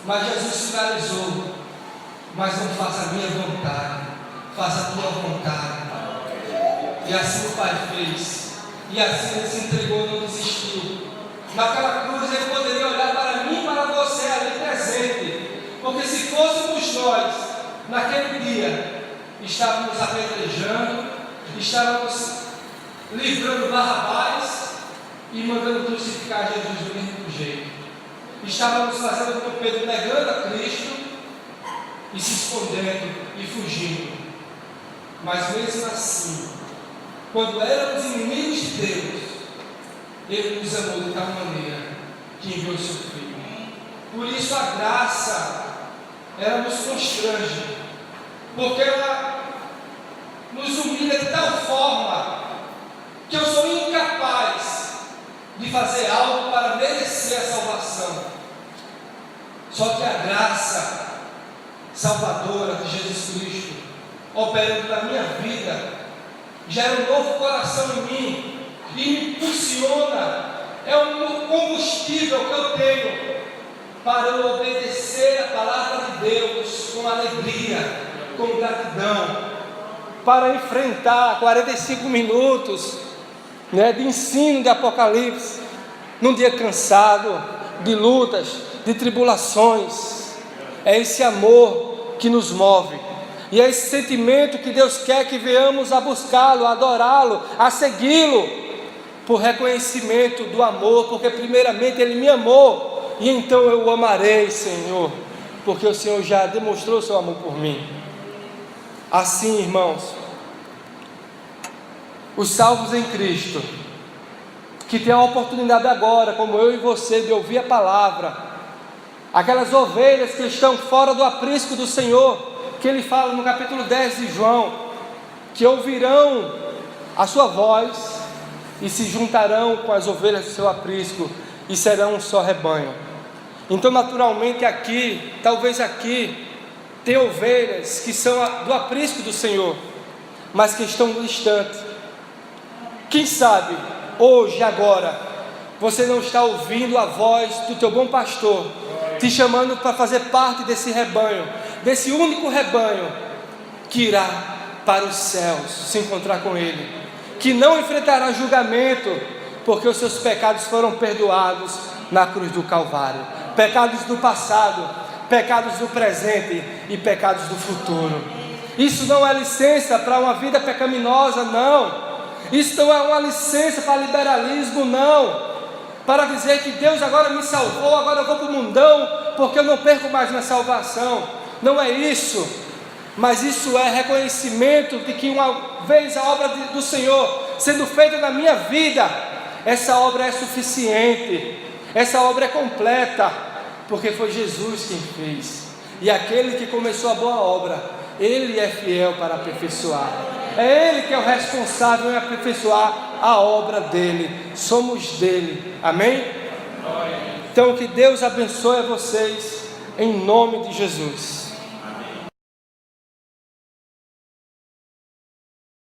Mas Jesus finalizou: mas não faça a minha vontade, faça a tua vontade. E assim o Pai fez, e assim ele se entregou, não desistiu. Naquela cruz ele poderia olhar para mim e para você ali presente, porque se fôssemos nós, naquele dia, estávamos apedrejando, estávamos livrando Barrabás e mandando crucificar Jesus do mesmo jeito. Estávamos fazendo como Pedro, negando a Cristo e se escondendo e fugindo. Mas mesmo assim, quando éramos inimigos de Deus, Ele nos amou de tal maneira que enviou o seu Filho. Por isso a graça, ela nos constrange, porque ela nos humilha de tal forma que eu sou incapaz de fazer algo para merecer a salvação. Só que a graça salvadora de Jesus Cristo, operando na minha vida, gera um novo coração em mim e me impulsiona. É um combustível que eu tenho para eu obedecer a palavra de Deus com alegria, com gratidão, para enfrentar 45 minutos de ensino de Apocalipse, num dia cansado, de lutas, de tribulações. É esse amor que nos move, e é esse sentimento que Deus quer que venhamos a buscá-lo, a adorá-lo, a segui-lo, por reconhecimento do amor, porque primeiramente Ele me amou, e então eu o amarei, Senhor, porque o Senhor já demonstrou seu amor por mim. Assim, irmãos, os salvos em Cristo, que têm a oportunidade agora, como eu e você, de ouvir a palavra, aquelas ovelhas que estão fora do aprisco do Senhor, que Ele fala no capítulo 10 de João, que ouvirão a sua voz e se juntarão com as ovelhas do seu aprisco e serão um só rebanho. Então, naturalmente, aqui, talvez aqui, tem ovelhas que são do aprisco do Senhor, mas que estão distantes. Quem sabe, hoje, agora, você não está ouvindo a voz do teu bom pastor, te chamando para fazer parte desse rebanho, desse único rebanho, que irá para os céus, se encontrar com Ele, que não enfrentará julgamento, porque os seus pecados foram perdoados na cruz do Calvário, pecados do passado, pecados do presente e pecados do futuro. Isso não é licença para uma vida pecaminosa, não. Isso não é uma licença para liberalismo, não, para dizer que Deus agora me salvou, agora eu vou para o mundão, porque eu não perco mais minha salvação. Não é isso, mas isso é reconhecimento de que uma vez a obra do Senhor sendo feita na minha vida, essa obra é suficiente, essa obra é completa, porque foi Jesus quem fez, e aquele que começou a boa obra, Ele é fiel para aperfeiçoar. É Ele que é o responsável em aperfeiçoar a obra dEle, somos dEle, amém? Então que Deus abençoe a vocês, em nome de Jesus.